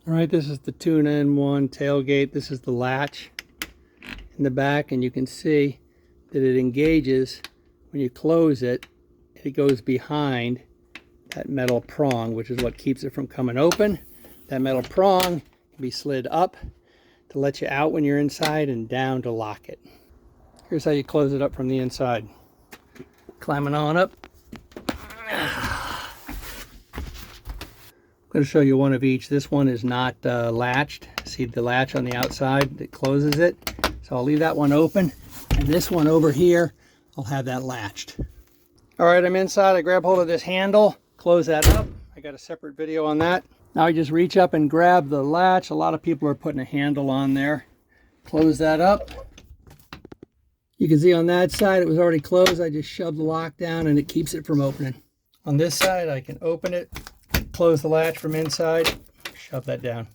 All right, this is the 2-in-1 tailgate. This is the latch in the back, and you can see that it engages when you close it. It goes behind that metal prong, which is what keeps it from coming open. That metal prong can be slid up to let you out when you're inside and down to lock it. Here's how you close it up from the inside. Climbing on up. I'm going to show you one of each. This one is not latched. See the latch on the outside that closes it? So I'll leave that one open. And this one over here, I'll have that latched. All right, I'm inside. I grab hold of this handle, close that up. I got a separate video on that. Now I just reach up and grab the latch. A lot of people are putting a handle on there. Close that up. You can see on that side it was already closed. I just shoved the lock down and it keeps it from opening. On this side I can open it, close the latch from inside, shove that down.